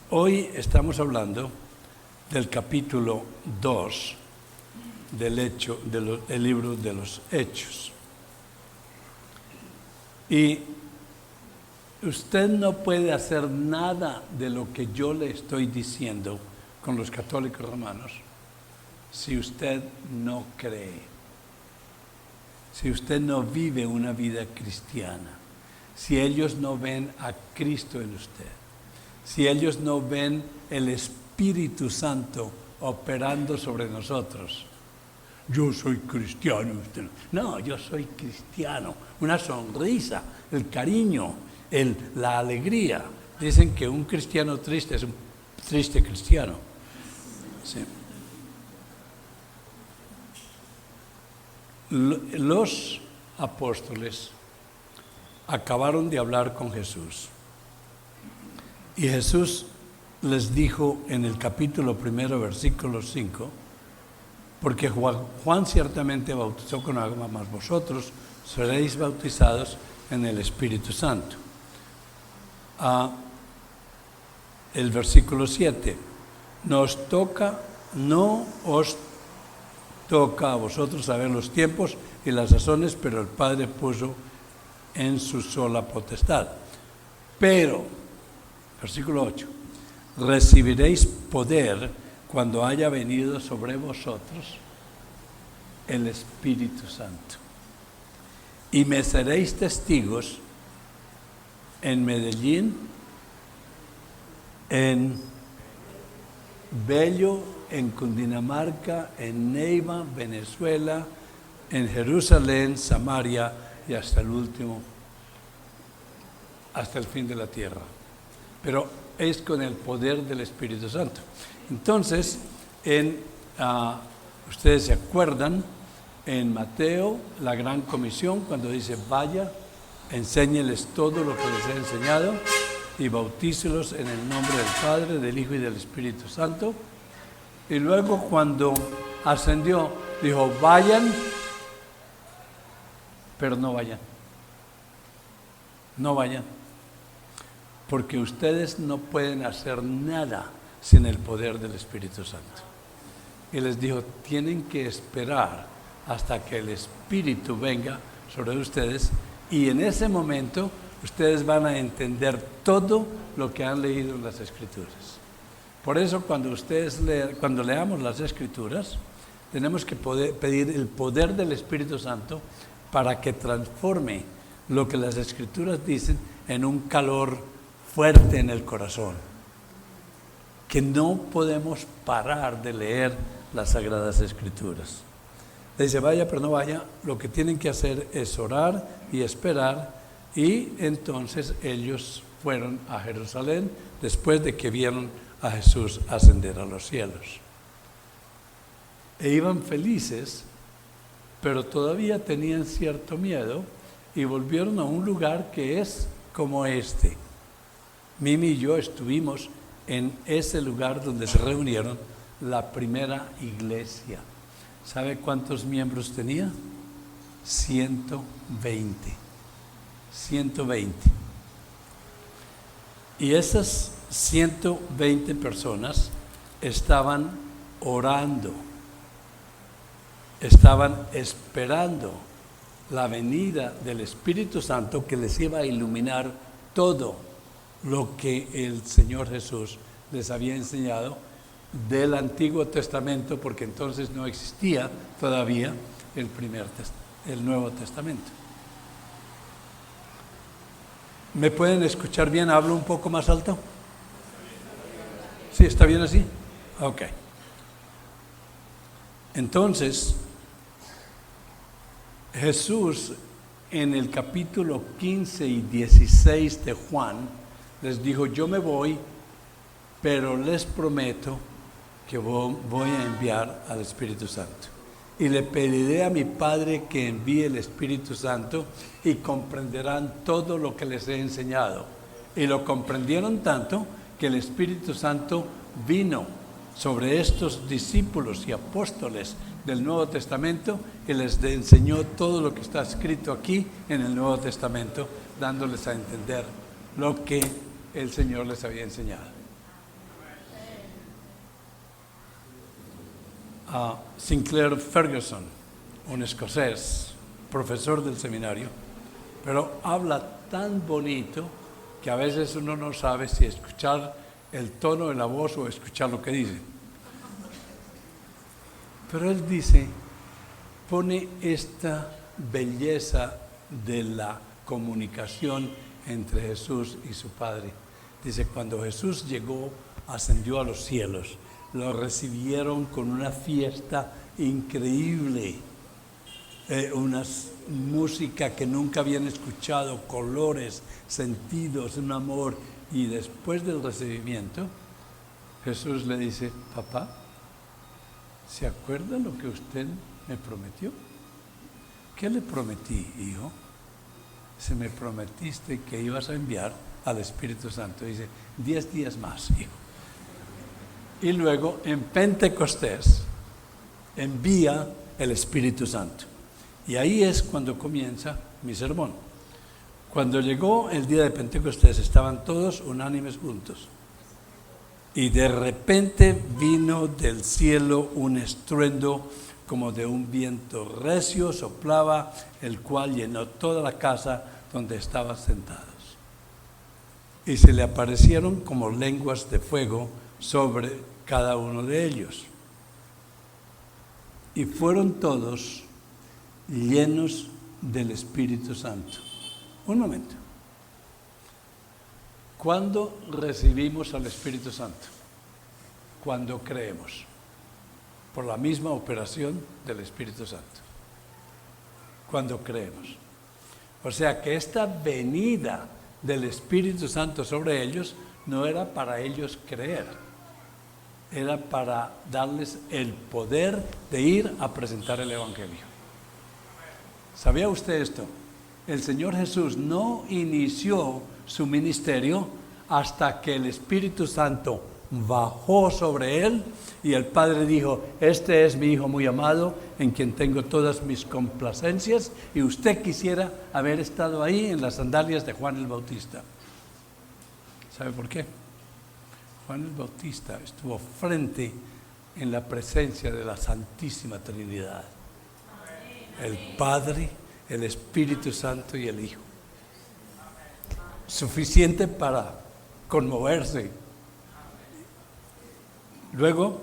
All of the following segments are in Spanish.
Hoy estamos hablando del capítulo 2 del libro de los Hechos. Y usted no puede hacer nada de lo que yo le estoy diciendo con los católicos romanos si usted no cree, si usted no vive una vida cristiana, si ellos no ven a Cristo en usted, si ellos no ven el Espíritu Santo operando sobre nosotros. Yo soy cristiano. No, yo soy cristiano. Una sonrisa, el cariño, la alegría. Dicen que un cristiano triste es un triste cristiano. Sí. Los apóstoles acabaron de hablar con Jesús. Y Jesús les dijo en el capítulo 1, versículo 5, porque Juan ciertamente bautizó con agua, mas vosotros seréis bautizados en el Espíritu Santo. El versículo 7, no os toca a vosotros saber los tiempos y las sazones, pero el Padre puso en su sola potestad. Pero, versículo 8, recibiréis poder cuando haya venido sobre vosotros el Espíritu Santo. Y me seréis testigos en Medellín, en Bello, en Cundinamarca, en Neiva, Venezuela, en Jerusalén, Samaria y hasta el fin de la tierra. Pero es con el poder del Espíritu Santo. Entonces, ustedes se acuerdan, en Mateo, la gran comisión, cuando dice, vaya, enséñeles todo lo que les he enseñado y bautícelos en el nombre del Padre, del Hijo y del Espíritu Santo. Y luego cuando ascendió, dijo, vayan, pero no vayan. No vayan. Porque ustedes no pueden hacer nada sin el poder del Espíritu Santo. Y les dijo, tienen que esperar hasta que el Espíritu venga sobre ustedes, y en ese momento ustedes van a entender todo lo que han leído en las Escrituras. Por eso cuando leamos las Escrituras, tenemos que pedir el poder del Espíritu Santo para que transforme lo que las Escrituras dicen en un calor fuerte en el corazón. Que no podemos parar de leer las Sagradas Escrituras. Dice, vaya, pero no vaya. Lo que tienen que hacer es orar y esperar. Y entonces ellos fueron a Jerusalén después de que vieron a Jesús ascender a los cielos. E iban felices, pero todavía tenían cierto miedo y volvieron a un lugar que es como este. Mimi y yo estuvimos en ese lugar donde se reunieron la primera iglesia. ¿Sabe cuántos miembros tenía? 120. 120. Y esas 120 personas estaban orando, estaban esperando la venida del Espíritu Santo que les iba a iluminar todo lo que el Señor Jesús les había enseñado del Antiguo Testamento, porque entonces no existía todavía el Nuevo Testamento. ¿Me pueden escuchar bien? ¿Hablo un poco más alto? ¿Sí? ¿Está bien así? Ok. Entonces, Jesús en el capítulo 15 y 16 de Juan les dijo, yo me voy, pero les prometo que voy a enviar al Espíritu Santo. Y le pediré a mi Padre que envíe el Espíritu Santo y comprenderán todo lo que les he enseñado. Y lo comprendieron tanto que el Espíritu Santo vino sobre estos discípulos y apóstoles del Nuevo Testamento y les enseñó todo lo que está escrito aquí en el Nuevo Testamento, dándoles a entender lo que el Señor les había enseñado. Sinclair Ferguson, un escocés, profesor del seminario, pero habla tan bonito que a veces uno no sabe si escuchar el tono de la voz o escuchar lo que dice. Pero él dice, pone esta belleza de la comunicación entre Jesús y su Padre. Dice, cuando Jesús llegó, ascendió a los cielos, lo recibieron con una fiesta increíble, una música que nunca habían escuchado, colores, sentidos, un amor. Y después del recibimiento, Jesús le dice, papá, ¿se acuerda lo que usted me prometió? ¿Qué le prometí, hijo? Se me prometiste que ibas a enviar al Espíritu Santo. Dice, 10 días más, hijo. Y luego en Pentecostés envía el Espíritu Santo. Y ahí es cuando comienza mi sermón. Cuando llegó el día de Pentecostés estaban todos unánimes juntos. Y de repente vino del cielo un estruendo como de un viento recio, soplaba, el cual llenó toda la casa donde estaban sentados. Y se le aparecieron como lenguas de fuego sobre cada uno de ellos. Y fueron todos llenos del Espíritu Santo. Un momento. ¿Cuándo recibimos al Espíritu Santo? Cuando creemos. Por la misma operación del Espíritu Santo. Cuando creemos. O sea que esta venida del Espíritu Santo sobre ellos no era para ellos creer, era para darles el poder de ir a presentar el Evangelio. ¿Sabía usted esto? El Señor Jesús no inició su ministerio hasta que el Espíritu Santo bajó sobre él y el Padre dijo, este es mi Hijo muy amado, en quien tengo todas mis complacencias, y usted quisiera haber estado ahí en las sandalias de Juan el Bautista. ¿Sabe por qué? Juan el Bautista estuvo frente en la presencia de la Santísima Trinidad. El Padre, el Espíritu Santo y el Hijo. Suficiente para conmoverse. Luego,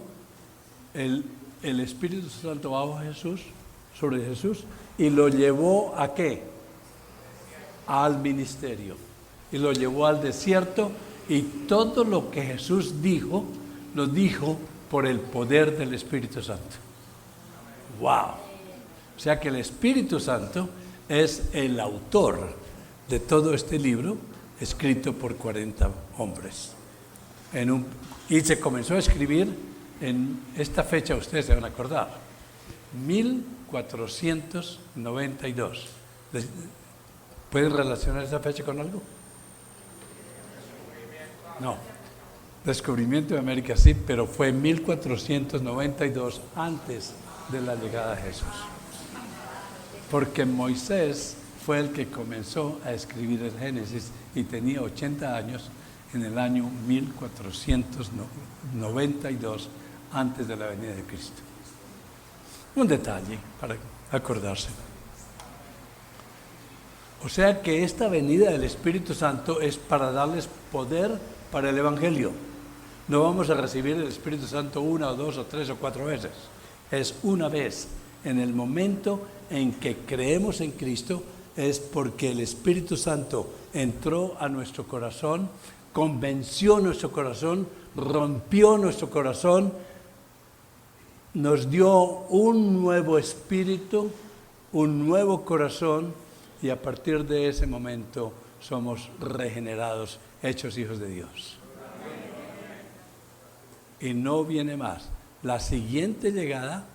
el Espíritu Santo bajó a Jesús, sobre Jesús, y lo llevó ¿a qué? Al ministerio. Y lo llevó al desierto, y todo lo que Jesús dijo, lo dijo por el poder del Espíritu Santo. ¡Wow! O sea que el Espíritu Santo es el autor de todo este libro, escrito por 40 hombres. Y se comenzó a escribir en esta fecha, ustedes se van a acordar, 1492. ¿Pueden relacionar esa fecha con algo? No. Descubrimiento de América sí, pero fue 1492 antes de la llegada de Jesús. Porque Moisés fue el que comenzó a escribir el Génesis y tenía 80 años en el año 1492 antes de la venida de Cristo. Un detalle para acordarse. O sea que esta venida del Espíritu Santo es para darles poder para el Evangelio. No vamos a recibir el Espíritu Santo 1 o 2 o 3 o 4 veces. Es una vez. En el momento en que creemos en Cristo es porque el Espíritu Santo entró a nuestro corazón, convenció nuestro corazón, rompió nuestro corazón, nos dio un nuevo espíritu, un nuevo corazón, y a partir de ese momento somos regenerados, hechos hijos de Dios. Y no viene más. La siguiente llegada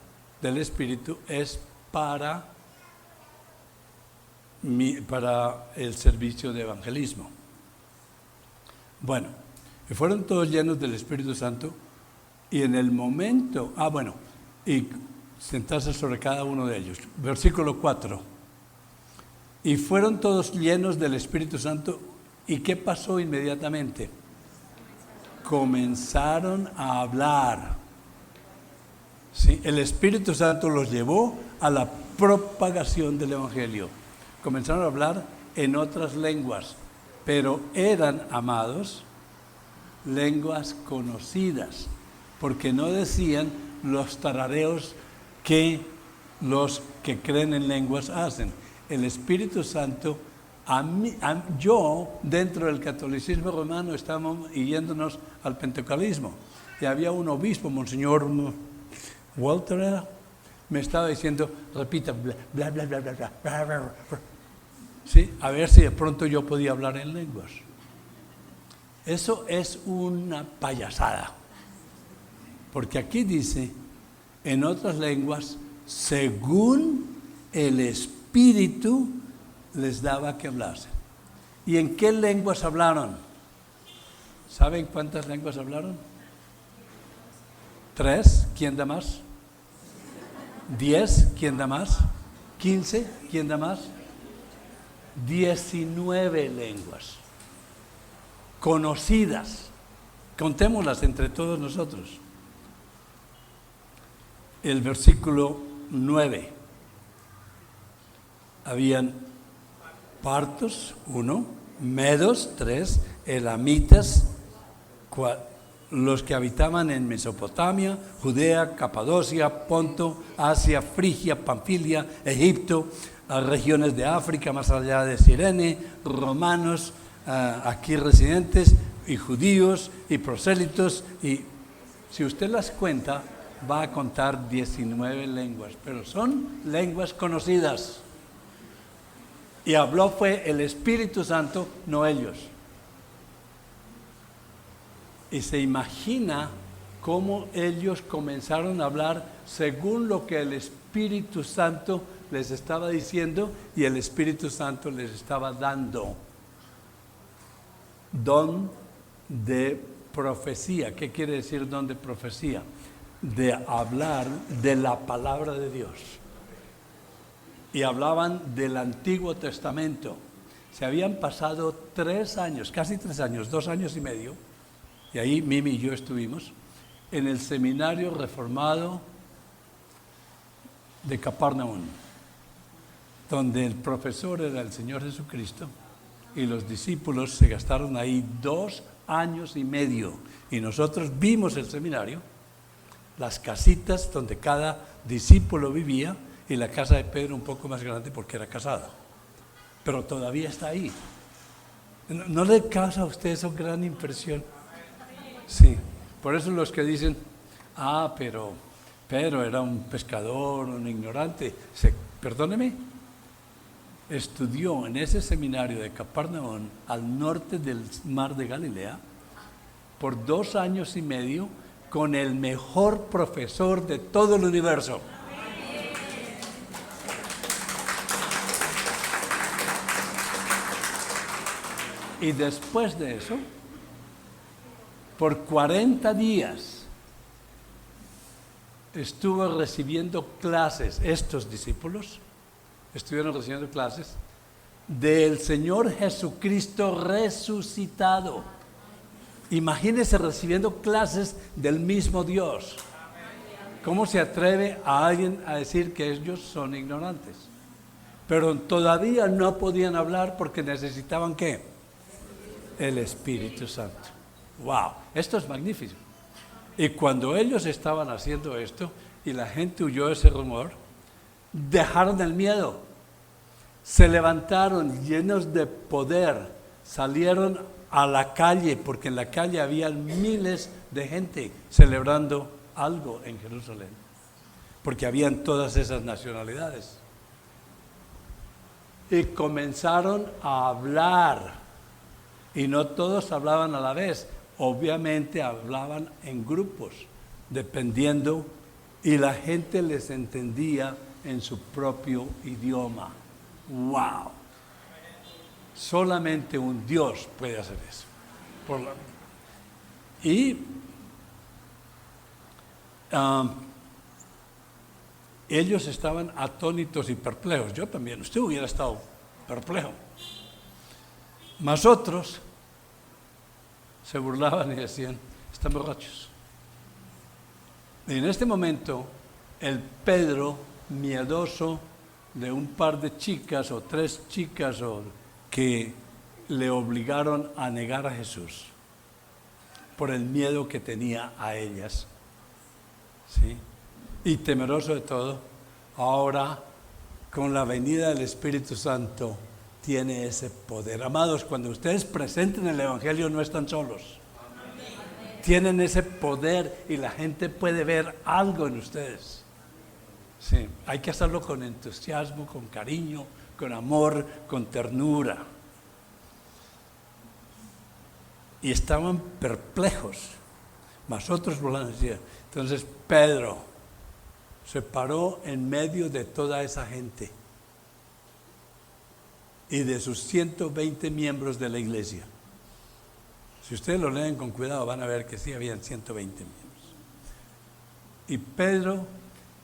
del Espíritu es para el servicio de evangelismo. Bueno, y fueron todos llenos del Espíritu Santo, y en el momento, y sentarse sobre cada uno de ellos. Versículo 4. Y fueron todos llenos del Espíritu Santo ¿Y qué pasó inmediatamente? Comenzaron a hablar. ¿Sí? El Espíritu Santo los llevó a la propagación del Evangelio. Comenzaron a hablar en otras lenguas, pero eran, amados, lenguas conocidas, porque no decían los tarareos que los que creen en lenguas hacen. El Espíritu Santo, yo dentro del catolicismo romano estábamos yéndonos al pentecostalismo, y había un obispo, Monseñor Walter, me estaba diciendo, repita, bla, bla, bla, bla, bla, bla, bla, bla, bla. ¿Sí? A ver si de pronto yo podía hablar en lenguas. Eso es una payasada, porque aquí dice, en otras lenguas, según el Espíritu les daba que hablasen. ¿Y en qué lenguas hablaron? ¿Saben cuántas lenguas hablaron? 3, ¿quién da más? 10, ¿quién da más? 15, ¿quién da más? 19 lenguas conocidas. Contémoslas entre todos nosotros. El versículo 9. Habían partos, 1, medos, 3, elamitas, los que habitaban en Mesopotamia, Judea, Capadocia, Ponto, Asia, Frigia, Panfilia, Egipto, las regiones de África, más allá de Cirene, romanos, aquí residentes, y judíos, y prosélitos, y si usted las cuenta, va a contar 19 lenguas, pero son lenguas conocidas. Y habló fue el Espíritu Santo, no ellos. Y se imagina cómo ellos comenzaron a hablar según lo que el Espíritu Santo les estaba diciendo y el Espíritu Santo les estaba dando. Don de profecía. ¿Qué quiere decir don de profecía? De hablar de la palabra de Dios. Y hablaban del Antiguo Testamento. Se habían pasado 3 años, casi 3 años, 2 años y medio, y ahí Mimi y yo estuvimos, en el seminario reformado de Capernaum, donde el profesor era el Señor Jesucristo, y los discípulos se gastaron ahí 2 años y medio, y nosotros vimos el seminario, las casitas donde cada discípulo vivía, y la casa de Pedro un poco más grande porque era casada, pero todavía está ahí. ¿No le causa a usted eso gran impresión? Sí, por eso los que dicen, pero Pedro era un pescador, un ignorante, perdóneme, estudió en ese seminario de Capernaum al norte del mar de Galilea por 2 años y medio con el mejor profesor de todo el universo. Y después de eso, por 40 días, estuvo recibiendo clases, estos discípulos estuvieron recibiendo clases del Señor Jesucristo resucitado. Imagínense recibiendo clases del mismo Dios. ¿Cómo se atreve a alguien a decir que ellos son ignorantes? Pero todavía no podían hablar porque necesitaban ¿qué? El Espíritu Santo. ¡Wow! Esto es magnífico. Y cuando ellos estaban haciendo esto y la gente huyó de ese rumor, dejaron el miedo, se levantaron llenos de poder, salieron a la calle, porque en la calle había miles de gente celebrando algo en Jerusalén, porque habían todas esas nacionalidades. Y comenzaron a hablar. Y no todos hablaban a la vez, obviamente hablaban en grupos, dependiendo, y la gente les entendía en su propio idioma. ¡Wow! Solamente un Dios puede hacer eso. Ellos estaban atónitos y perplejos. Yo también, usted hubiera estado perplejo. Mas otros se burlaban y decían, están borrachos. Y en este momento, el Pedro, miedoso de un par de chicas o 3 chicas que le obligaron a negar a Jesús por el miedo que tenía a ellas, ¿sí? Y temeroso de todo, ahora con la venida del Espíritu Santo tiene ese poder. Amados, cuando ustedes presenten el Evangelio no están solos. Tienen ese poder y la gente puede ver algo en ustedes. Sí, hay que hacerlo con entusiasmo, con cariño, con amor, con ternura. Y estaban perplejos, mas otros volaban. Entonces Pedro se paró en medio de toda esa gente y de sus 120 miembros de la iglesia. Si ustedes lo leen con cuidado van a ver que sí habían 120 miembros. Y Pedro,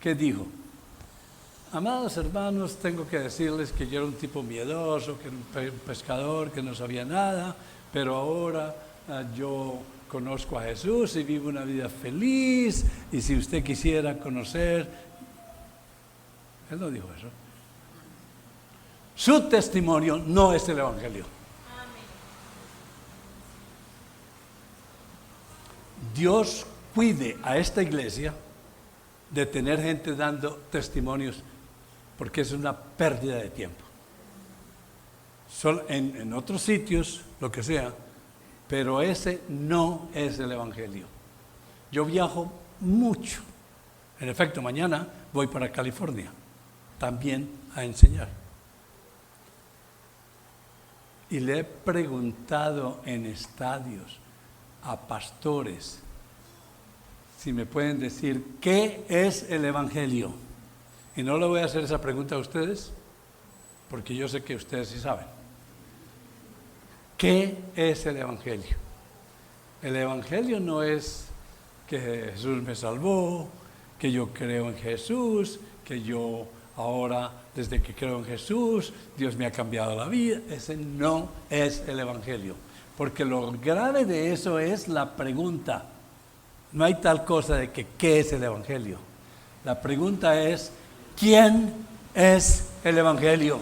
¿qué dijo? Amados hermanos, tengo que decirles que yo era un tipo miedoso, que era un pescador, que no sabía nada, pero ahora yo conozco a Jesús y vivo una vida feliz, y si usted quisiera conocer, él no dijo eso. Su testimonio no es el Evangelio. Dios cuide a esta iglesia de tener gente dando testimonios, porque es una pérdida de tiempo. En otros sitios, lo que sea, pero ese no es el Evangelio. Yo viajo mucho. En efecto, mañana voy para California, también a enseñar. Y le he preguntado en estadios a pastores si me pueden decir qué es el Evangelio. Y no le voy a hacer esa pregunta a ustedes, porque yo sé que ustedes sí saben. ¿Qué es el Evangelio? El Evangelio no es que Jesús me salvó, que yo creo en Jesús, que yo ahora, desde que creo en Jesús, Dios me ha cambiado la vida. Ese no es el Evangelio, porque lo grave de eso es la pregunta. No hay tal cosa de que ¿qué es el Evangelio? La pregunta es ¿quién es el Evangelio?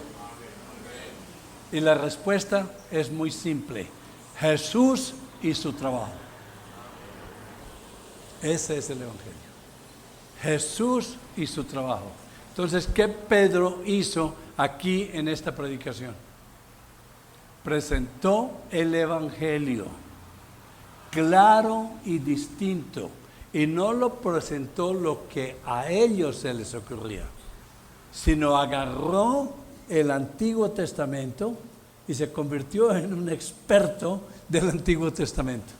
Y la respuesta es muy simple: Jesús y su trabajo. Ese es el Evangelio. Jesús y su trabajo. Entonces, ¿qué Pedro hizo aquí en esta predicación? Presentó el Evangelio claro y distinto, y no lo presentó lo que a ellos se les ocurría, sino agarró el Antiguo Testamento y se convirtió en un experto del Antiguo Testamento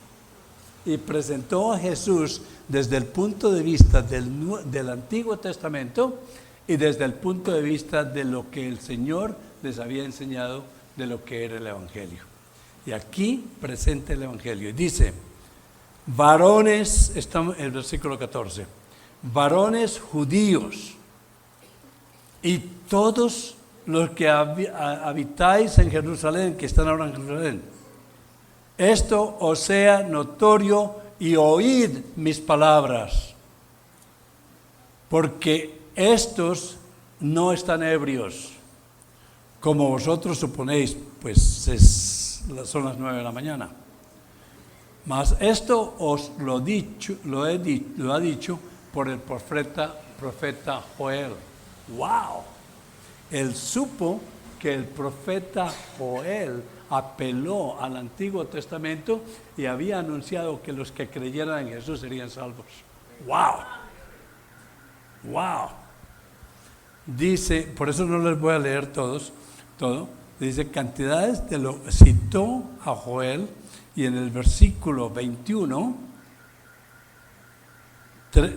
y presentó a Jesús desde el punto de vista del Antiguo Testamento y desde el punto de vista de lo que el Señor les había enseñado de lo que era el Evangelio. Y aquí presenta el Evangelio y dice: varones, estamos en el versículo 14, varones judíos y todos los que habitáis en Jerusalén, que están ahora en Jerusalén, esto os sea notorio y oíd mis palabras, porque estos no están ebrios, como vosotros suponéis, pues son las 9 de la mañana. Mas esto os lo ha dicho por el profeta Joel. ¡Wow! Él supo que el profeta Joel apeló al Antiguo Testamento y había anunciado que los que creyeran en Jesús serían salvos. ¡Wow! ¡Wow! Dice, por eso no les voy a leer todo, dice cantidades de lo citó a Joel, y en el versículo 21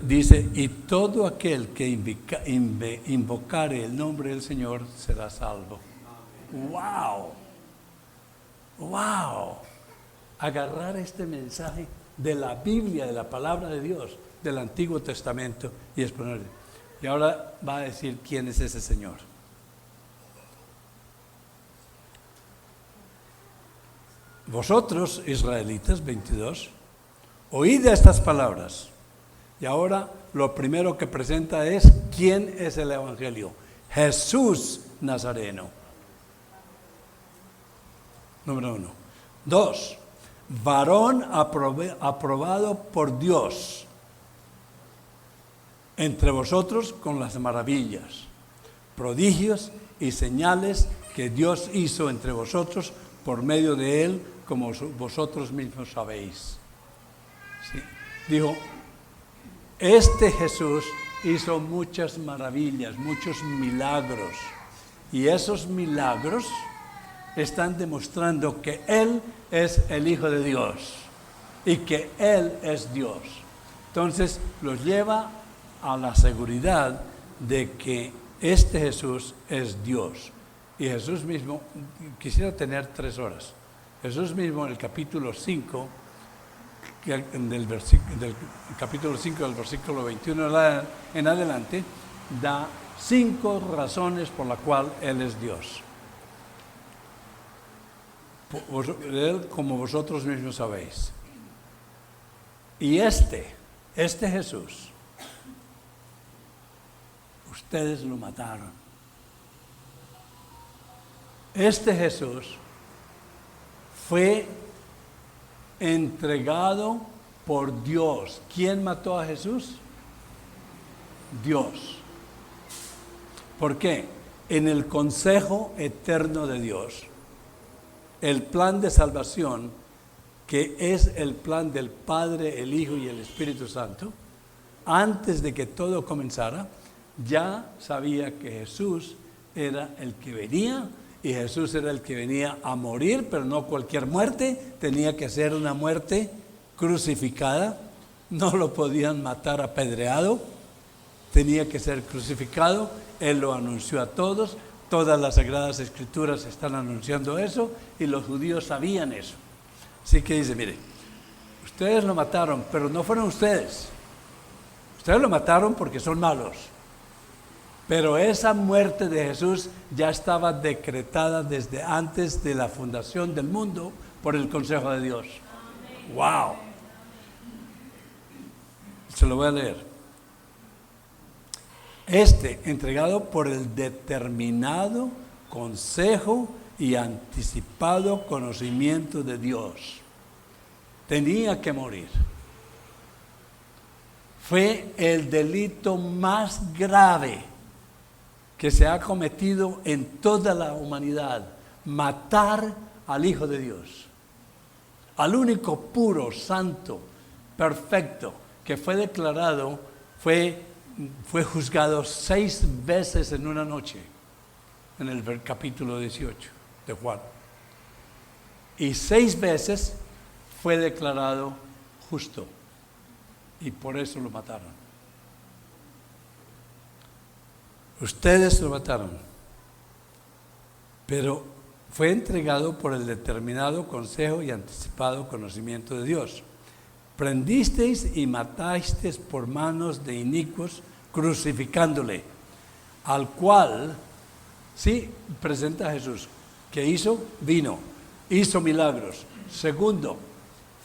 dice: y todo aquel que invocare el nombre del Señor será salvo. ¡Wow! ¡Wow! Agarrar este mensaje de la Biblia, de la palabra de Dios, del Antiguo Testamento, y exponerle. Y ahora va a decir quién es ese Señor. Vosotros, israelitas, 22, oíd estas palabras. Y ahora lo primero que presenta es quién es el evangelio. Jesús Nazareno. Número 1. 2. Varón aprobado por Dios entre vosotros con las maravillas, prodigios y señales que Dios hizo entre vosotros por medio de él, como vosotros mismos sabéis. ¿Sí? Dijo, este Jesús hizo muchas maravillas, muchos milagros, y esos milagros están demostrando que Él es el Hijo de Dios y que Él es Dios. Entonces los lleva a la seguridad de que este Jesús es Dios. Y Jesús mismo, quisiera tener 3 horas, Jesús mismo en el capítulo 5, del capítulo 5 del versículo 21 en adelante, da 5 razones por las cuales Él es Dios. Él, como vosotros mismos sabéis. Y este Jesús, ustedes lo mataron. Este Jesús fue entregado por Dios. ¿Quién mató a Jesús? Dios. ¿Por qué? En el consejo eterno de Dios, el plan de salvación, que es el plan del Padre, el Hijo y el Espíritu Santo, antes de que todo comenzara, ya sabía que Jesús era el que venía, y Jesús era el que venía a morir, pero no cualquier muerte, tenía que ser una muerte crucificada, no lo podían matar apedreado, tenía que ser crucificado. Él lo anunció a todos, todas las Sagradas Escrituras están anunciando eso, y los judíos sabían eso. Así que dice, mire, ustedes lo mataron, pero no fueron ustedes lo mataron porque son malos. Pero esa muerte de Jesús ya estaba decretada desde antes de la fundación del mundo por el consejo de Dios. Amén. ¡Wow! Se lo voy a leer. Entregado por el determinado consejo y anticipado conocimiento de Dios, tenía que morir. Fue el delito más grave que se ha cometido en toda la humanidad, matar al Hijo de Dios, al único puro, santo, perfecto, que fue declarado, fue juzgado 6 veces en una noche, en el capítulo 18 de Juan, y 6 veces fue declarado justo, y por eso lo mataron. Ustedes lo mataron, pero fue entregado por el determinado consejo y anticipado conocimiento de Dios. Prendisteis y matasteis por manos de inicuos, crucificándole, al cual, sí, presenta a Jesús. ¿Qué hizo? Vino, hizo milagros. Segundo,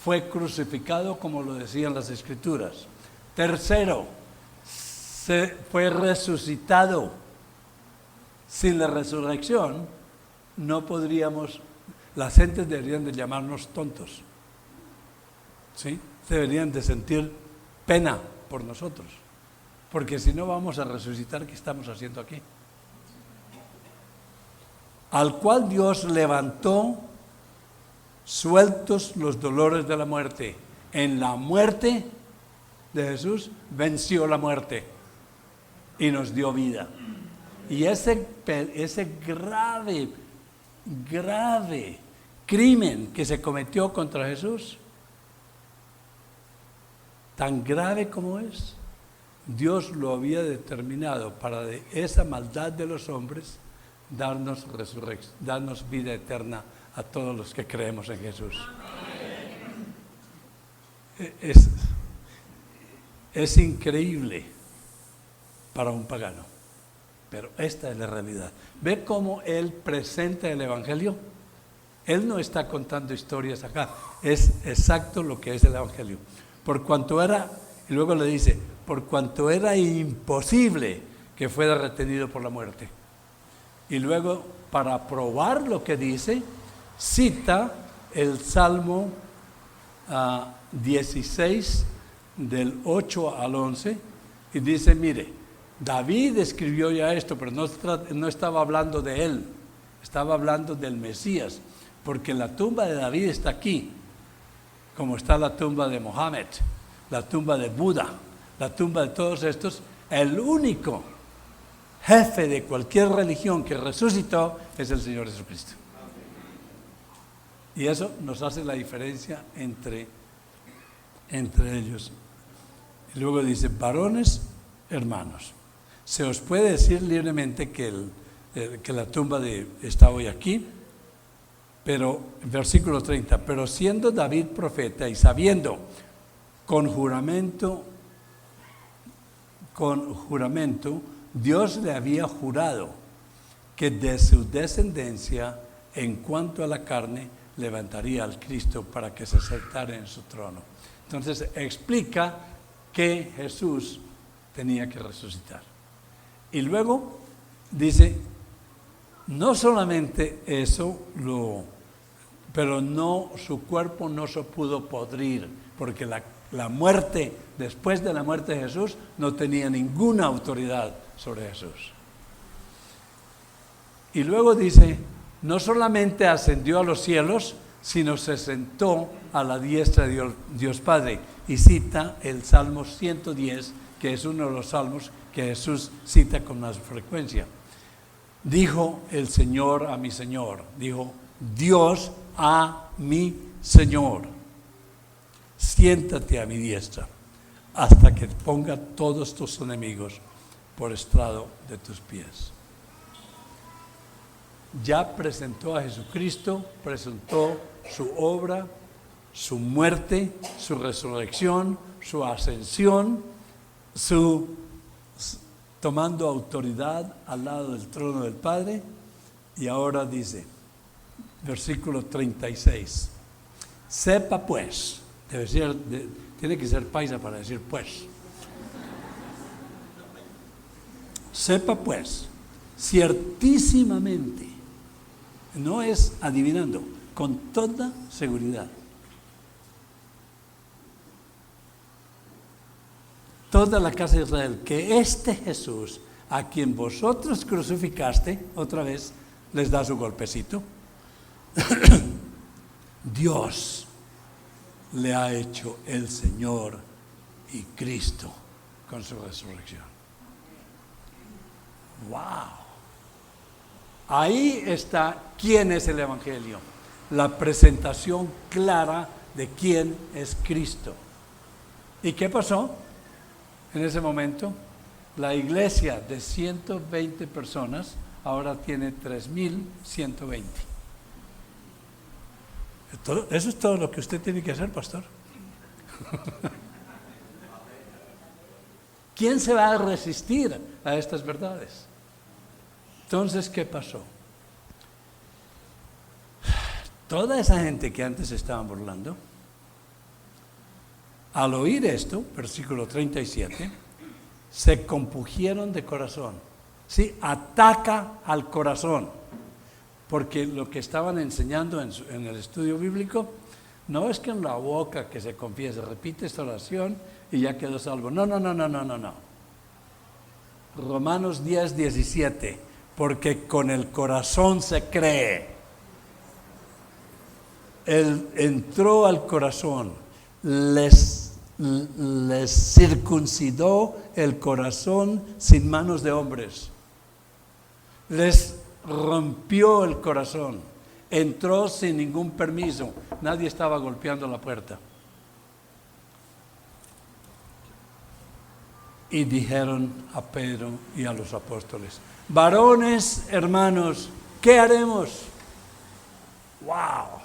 fue crucificado como lo decían las Escrituras. Tercero, fue resucitado. Sin la resurrección no podríamos, las gentes deberían de llamarnos tontos, ¿sí? Deberían de sentir pena por nosotros, porque si no vamos a resucitar, ¿qué estamos haciendo aquí? Al cual Dios levantó sueltos los dolores de la muerte. En la muerte de Jesús venció la muerte y nos dio vida. Y ese grave crimen que se cometió contra Jesús, tan grave como es, Dios lo había determinado para de esa maldad de los hombres darnos vida eterna a todos los que creemos en Jesús. Es increíble para un pagano, pero esta es la realidad. ¿Ve cómo él presenta el Evangelio? Él no está contando historias acá, es exacto lo que es el Evangelio. Por cuanto era, y luego le dice, por cuanto era imposible que fuera retenido por la muerte. Y luego, para probar lo que dice, cita el Salmo 16, del 8 al 11, y dice, mire, David escribió ya esto, pero no estaba hablando de él, estaba hablando del Mesías, porque la tumba de David está aquí, como está la tumba de Mohammed, la tumba de Buda, la tumba de todos estos. El único jefe de cualquier religión que resucitó es el Señor Jesucristo. Y eso nos hace la diferencia entre ellos. Y luego dice, varones, hermanos, se os puede decir libremente que la tumba está hoy aquí, pero, versículo 30, pero siendo David profeta y sabiendo con juramento, Dios le había jurado que de su descendencia, en cuanto a la carne, levantaría al Cristo para que se sentara en su trono. Entonces explica que Jesús tenía que resucitar. Y luego dice, no solamente eso, pero no, su cuerpo no se pudo podrir, porque la muerte, después de la muerte de Jesús, no tenía ninguna autoridad sobre Jesús. Y luego dice, no solamente ascendió a los cielos, sino se sentó a la diestra de Dios Padre. Y cita el Salmo 110, que es uno de los salmos que Jesús cita con más frecuencia. Dijo el Señor a mi Señor, dijo Dios a mi Señor, siéntate a mi diestra hasta que ponga todos tus enemigos por estrado de tus pies. Ya presentó a Jesucristo, presentó su obra, su muerte, su resurrección, su ascensión, tomando autoridad al lado del trono del Padre. Y ahora dice, versículo 36, sepa pues, tiene que ser paisa para decir pues, sepa pues, ciertísimamente, no es adivinando, con toda seguridad, toda la casa de Israel, que este Jesús, a quien vosotros crucificaste, otra vez les da su golpecito, Dios le ha hecho el Señor y Cristo con su resurrección. ¡Wow! Ahí está quién es el Evangelio, la presentación clara de quién es Cristo. ¿Y qué pasó en ese momento? La iglesia de 120 personas ahora tiene 3,120. Eso es todo lo que usted tiene que hacer, pastor. ¿Quién se va a resistir a estas verdades? Entonces, ¿qué pasó? Toda esa gente que antes estaban burlando, al oír esto, versículo 37, se compungieron de corazón. Sí, ataca al corazón, porque lo que estaban enseñando en el estudio bíblico no es que en la boca que se confiese, repite esta oración y ya quedó salvo. No. Romanos 10:17, porque con el corazón se cree. Él entró al corazón, les circuncidó el corazón sin manos de hombres, les rompió el corazón, entró sin ningún permiso, nadie estaba golpeando la puerta. Y dijeron a Pedro y a los apóstoles, varones, hermanos, ¿qué haremos? ¡Wow!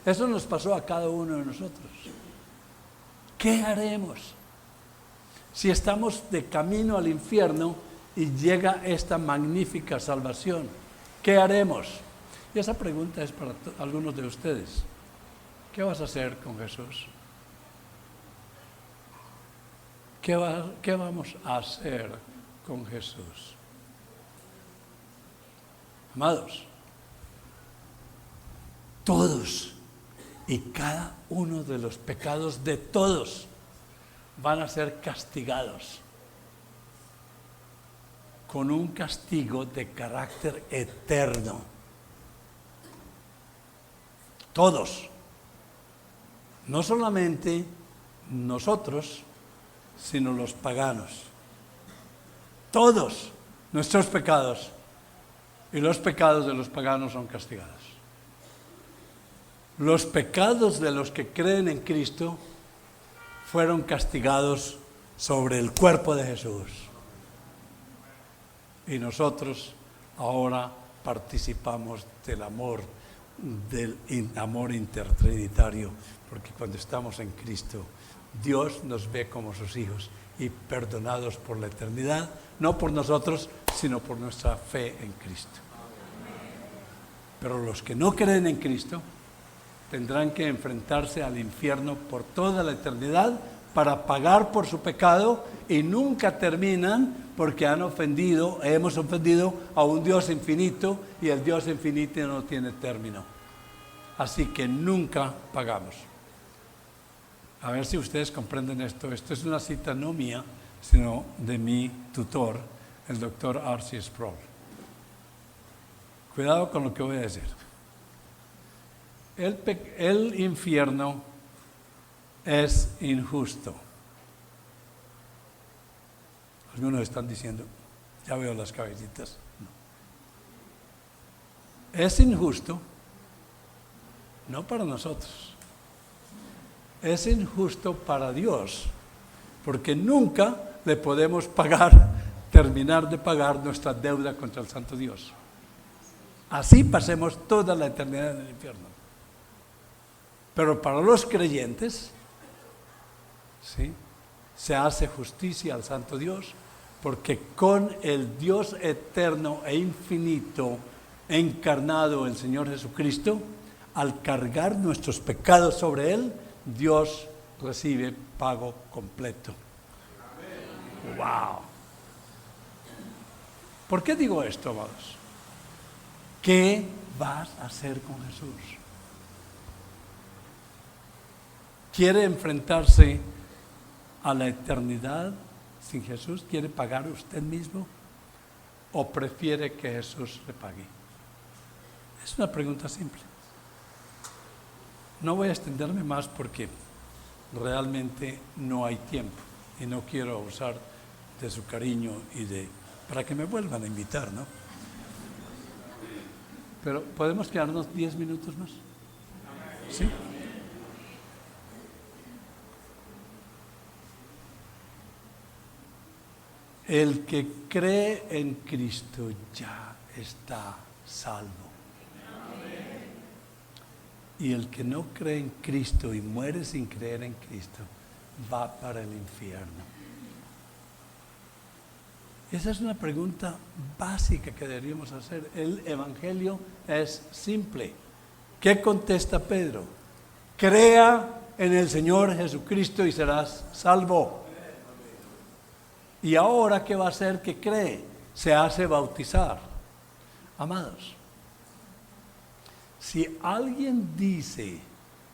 Eso nos pasó a cada uno de nosotros. ¿Qué haremos? Si estamos de camino al infierno y llega esta magnífica salvación, ¿qué haremos? Y esa pregunta es para algunos de ustedes. ¿Qué vas a hacer con Jesús? ¿Qué vamos a hacer con Jesús? Amados, todos y cada uno de los pecados de todos van a ser castigados con un castigo de carácter eterno. Todos. No solamente nosotros, sino los paganos. Todos nuestros pecados y los pecados de los paganos son castigados. Los pecados de los que creen en Cristo fueron castigados sobre el cuerpo de Jesús. Y nosotros ahora participamos del amor intertrinitario, porque cuando estamos en Cristo, Dios nos ve como sus hijos y perdonados por la eternidad, no por nosotros, sino por nuestra fe en Cristo. Pero los que no creen en Cristo tendrán que enfrentarse al infierno por toda la eternidad para pagar por su pecado, y nunca terminan porque hemos ofendido a un Dios infinito, y el Dios infinito no tiene término. Así que nunca pagamos. A ver si ustedes comprenden esto. Esto es una cita no mía, sino de mi tutor, el doctor R.C. Sproul. Cuidado con lo que voy a decir. El infierno es injusto. Algunos están diciendo, ya veo las cabecitas. No. Es injusto, no para nosotros. Es injusto para Dios, porque nunca le podemos terminar de pagar nuestra deuda contra el Santo Dios. Así pasemos toda la eternidad en el infierno. Pero para los creyentes, ¿sí?, se hace justicia al Santo Dios, porque con el Dios eterno e infinito encarnado, el Señor Jesucristo, al cargar nuestros pecados sobre Él, Dios recibe pago completo. ¡Wow! ¿Por qué digo esto, amados? ¿Qué vas a hacer con Jesús? ¿Quiere enfrentarse a la eternidad sin Jesús? ¿Quiere pagar usted mismo? ¿O prefiere que Jesús le pague? Es una pregunta simple. No voy a extenderme más porque realmente no hay tiempo y no quiero abusar de su cariño para que me vuelvan a invitar, ¿no? Pero ¿podemos quedarnos 10 minutos más? ¿Sí? El que cree en Cristo ya está salvo. Y el que no cree en Cristo y muere sin creer en Cristo va para el infierno. Esa es una pregunta básica que deberíamos hacer. El evangelio es simple. ¿Qué contesta Pedro? Crea en el Señor Jesucristo y serás salvo. ¿Y ahora qué va a hacer que cree? Se hace bautizar. Amados, si alguien dice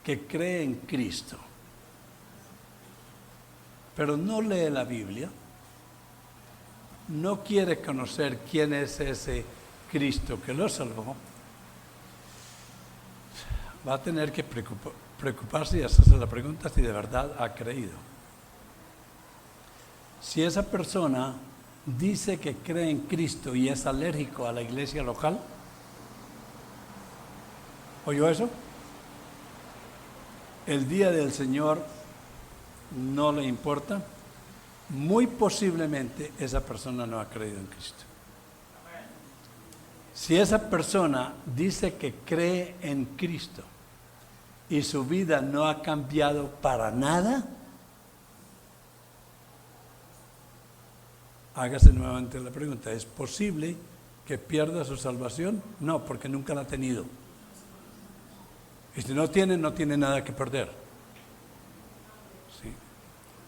que cree en Cristo, pero no lee la Biblia, no quiere conocer quién es ese Cristo que lo salvó, va a tener que preocuparse y hacerse la pregunta si de verdad ha creído. Si esa persona dice que cree en Cristo y es alérgico a la iglesia local, ¿oyó eso? El día del Señor no le importa. Muy posiblemente esa persona no ha creído en Cristo. Si esa persona dice que cree en Cristo y su vida no ha cambiado para nada, hágase nuevamente la pregunta: ¿es posible que pierda su salvación? No, porque nunca la ha tenido. Y si no tiene, no tiene nada que perder. ¿Sí?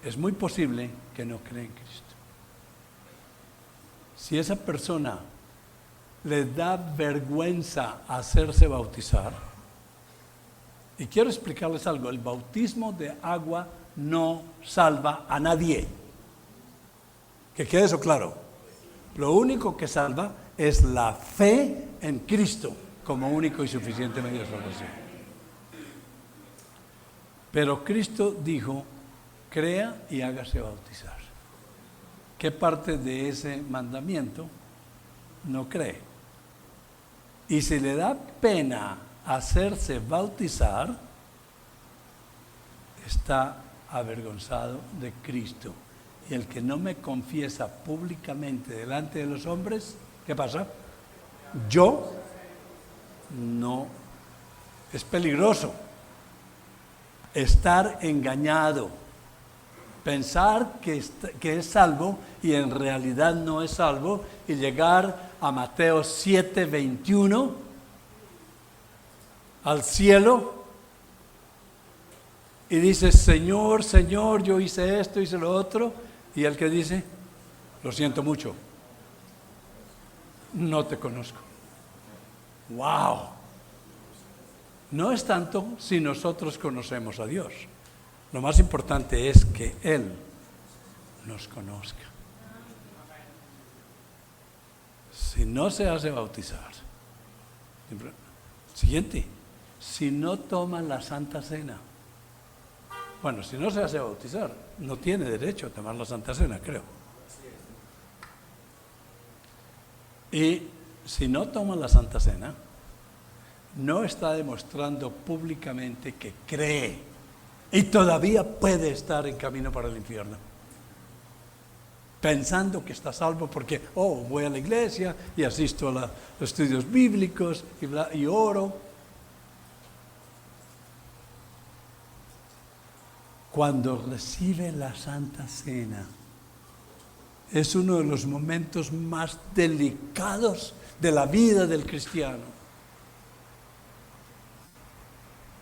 Es muy posible que no crea en Cristo. Si esa persona le da vergüenza hacerse bautizar, y quiero explicarles algo, el bautismo de agua no salva a nadie. Que quede eso claro. Lo único que salva es la fe en Cristo como único y suficiente medio de salvación. Pero Cristo dijo, crea y hágase bautizar. ¿Qué parte de ese mandamiento no cree? Y si le da pena hacerse bautizar, está avergonzado de Cristo. Y el que no me confiesa públicamente delante de los hombres, ¿qué pasa? Yo no. Es peligroso estar engañado, pensar que es salvo y en realidad no es salvo, y llegar a Mateo 7:21 al cielo y dice, Señor, Señor, yo hice esto, hice lo otro, y el que dice, lo siento mucho, no te conozco. ¡Wow! No es tanto si nosotros conocemos a Dios. Lo más importante es que Él nos conozca. Si no se hace bautizar, siguiente, si no toma la Santa Cena, bueno, si no se hace bautizar, no tiene derecho a tomar la Santa Cena, creo. Y si no toma la Santa Cena, no está demostrando públicamente que cree y todavía puede estar en camino para el infierno, pensando que está salvo porque, voy a la iglesia y asisto a los estudios bíblicos y oro. Cuando recibe la Santa Cena, es uno de los momentos más delicados de la vida del cristiano.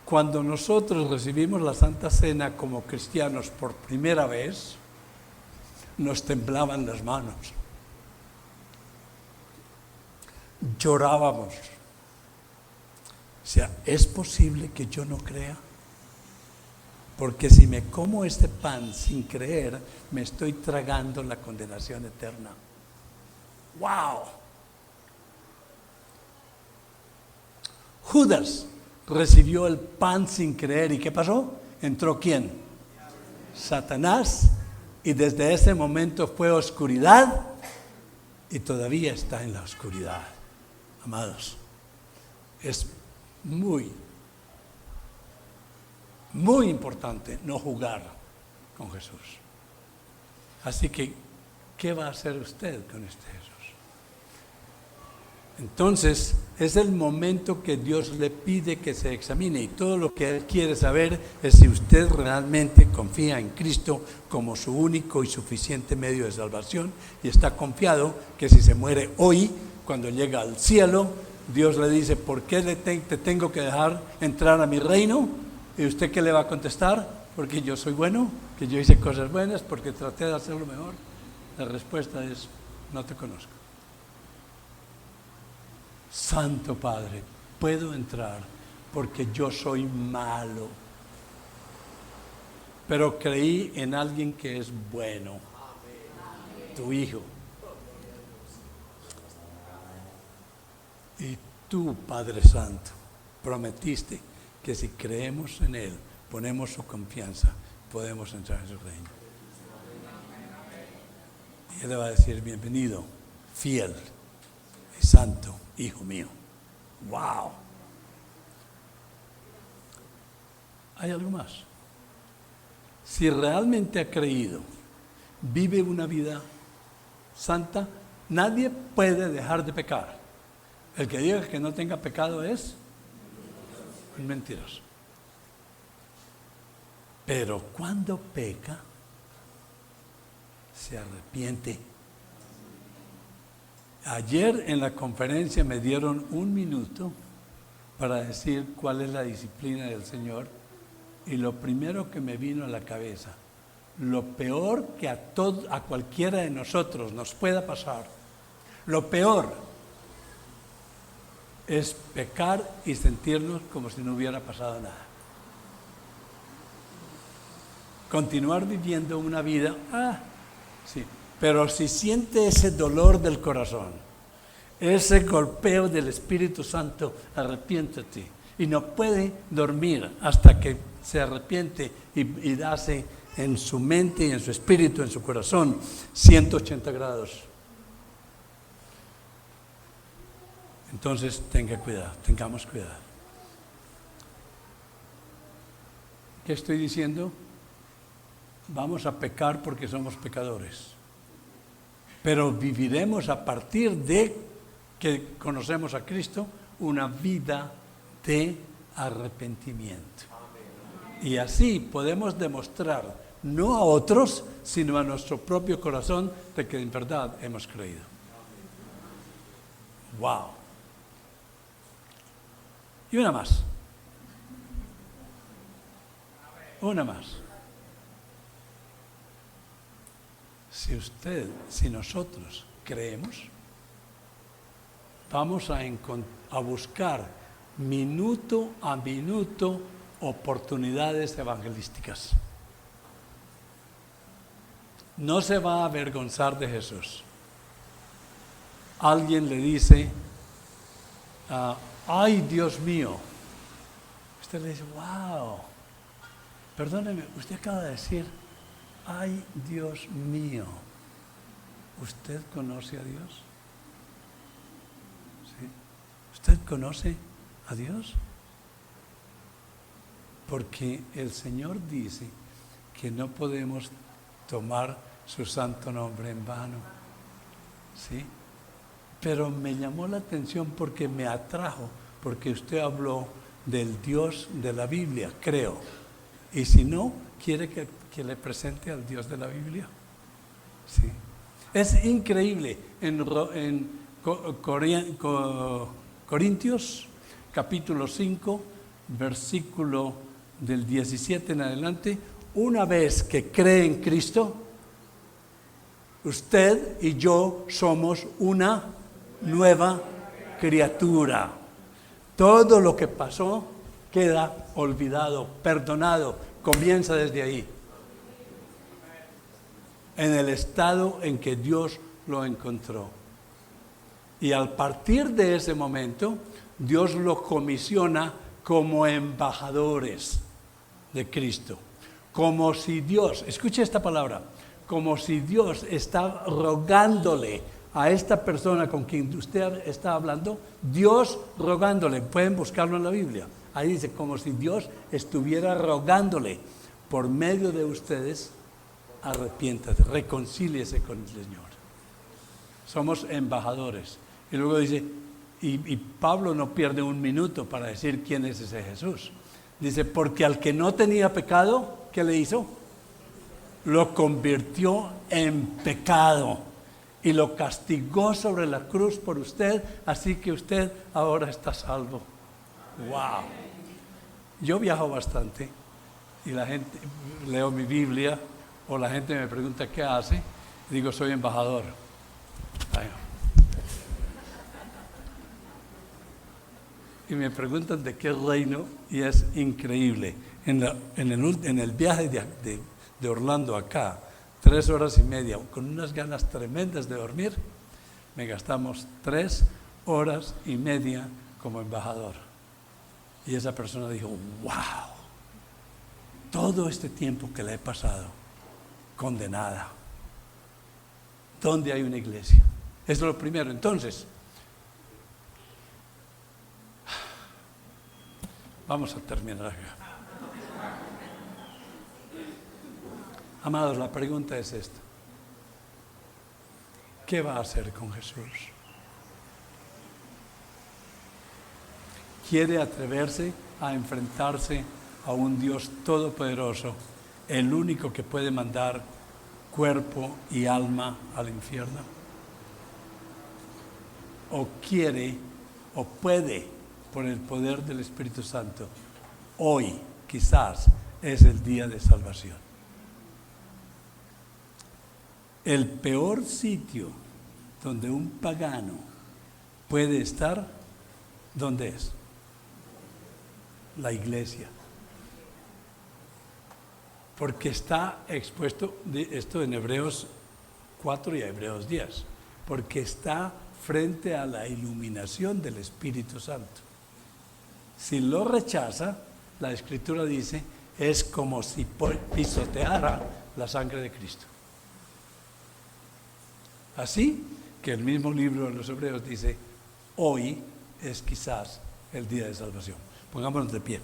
Cuando nosotros recibimos la Santa Cena como cristianos por primera vez, nos temblaban las manos, llorábamos. O sea, ¿es posible que yo no crea? Porque si me como este pan sin creer, me estoy tragando la condenación eterna. ¡Wow! Judas recibió el pan sin creer. ¿Y qué pasó? ¿Entró quién? Satanás. Y desde ese momento fue oscuridad y todavía está en la oscuridad. Amados, es muy importante no jugar con Jesús. Así que, ¿qué va a hacer usted con este Jesús? Entonces, es el momento que Dios le pide que se examine, y todo lo que Él quiere saber es si usted realmente confía en Cristo como su único y suficiente medio de salvación, y está confiado que si se muere hoy, cuando llega al cielo, Dios le dice, ¿por qué te tengo que dejar entrar a mi reino? ¿Y usted qué le va a contestar? Porque yo soy bueno, que yo hice cosas buenas, porque traté de hacerlo mejor. La respuesta es, no te conozco. Santo Padre, puedo entrar porque yo soy malo, pero creí en alguien que es bueno, tu Hijo. Y tú, Padre Santo, prometiste que si creemos en Él, ponemos su confianza, podemos entrar en su reino. Y Él le va a decir, bienvenido, fiel y santo Hijo mío. ¡Wow! ¿Hay algo más? Si realmente ha creído, vive una vida santa, nadie puede dejar de pecar. El que diga que no tenga pecado es un mentiroso. Pero cuando peca, se arrepiente. Ayer en la conferencia me dieron 1 minuto para decir cuál es la disciplina del Señor, y lo primero que me vino a la cabeza, lo peor que a cualquiera de nosotros nos pueda pasar, lo peor es pecar y sentirnos como si no hubiera pasado nada. Continuar viviendo una vida, sí, pero si siente ese dolor del corazón, ese golpeo del Espíritu Santo, arrepiéntete. Y no puede dormir hasta que se arrepiente y hace en su mente y en su espíritu, en su corazón, 180 grados. Entonces tengamos cuidado. ¿Qué estoy diciendo? Vamos a pecar porque somos pecadores, pero viviremos a partir de que conocemos a Cristo una vida de arrepentimiento. Y así podemos demostrar, no a otros, sino a nuestro propio corazón, de que en verdad hemos creído. ¡Wow! Y una más. Una más. Si nosotros creemos, vamos a buscar minuto a minuto oportunidades evangelísticas. No se va a avergonzar de Jesús. Alguien le dice, ¡ay, Dios mío! Usted le dice, ¡wow! Perdóneme, usted acaba de decir, ¡ay, Dios mío! ¿Usted conoce a Dios? ¿Sí? ¿Usted conoce a Dios? Porque el Señor dice que no podemos tomar su santo nombre en vano. ¿Sí? Pero me llamó la atención porque me atrajo, porque usted habló del Dios de la Biblia, creo. Y si no, quiere que le presente al Dios de la Biblia. ¿Sí? Es increíble. En Corintios, capítulo 5, versículo del 17 en adelante, una vez que cree en Cristo, usted y yo somos una nueva criatura. Todo lo que pasó queda olvidado, perdonado, comienza desde ahí, en el estado en que Dios lo encontró. Y al partir de ese momento, Dios lo comisiona como embajadores de Cristo. Como si Dios, escuche esta palabra, como si Dios está rogándole a esta persona con quien usted está hablando, Dios rogándole, pueden buscarlo en la Biblia, ahí dice, como si Dios estuviera rogándole por medio de ustedes, arrepiéntate, reconcíliese con el Señor. Somos embajadores. Y luego dice, y Pablo no pierde un minuto para decir quién es ese Jesús. Dice, porque al que no tenía pecado, ¿qué le hizo? Lo convirtió en pecado y lo castigó sobre la cruz por usted, así que usted ahora está salvo. ¡Wow! Yo viajo bastante y la gente, leo mi Biblia o la gente me pregunta qué hace, y digo, soy embajador. Y me preguntan de qué reino, y es increíble. En el viaje de Orlando acá, 3 horas y media, con unas ganas tremendas de dormir, me gastamos 3 horas y media como embajador. Y esa persona dijo, wow, todo este tiempo que le he pasado condenada. ¿Dónde hay una iglesia? Eso es lo primero. Entonces, vamos a terminar acá. Amados, la pregunta es esta. ¿Qué va a hacer con Jesús? ¿Quiere atreverse a enfrentarse a un Dios todopoderoso, el único que puede mandar cuerpo y alma al infierno? o quiere o puede por el poder del Espíritu Santo, hoy quizás es el día de salvación. El peor sitio donde un pagano puede estar, ¿dónde es? La iglesia. Porque está expuesto, esto en Hebreos 4 y Hebreos 10, porque está frente a la iluminación del Espíritu Santo. Si lo rechaza, la Escritura dice, es como si pisoteara la sangre de Cristo. Así que el mismo libro de los Hebreos dice, hoy es quizás el día de salvación. Pongámonos de pie.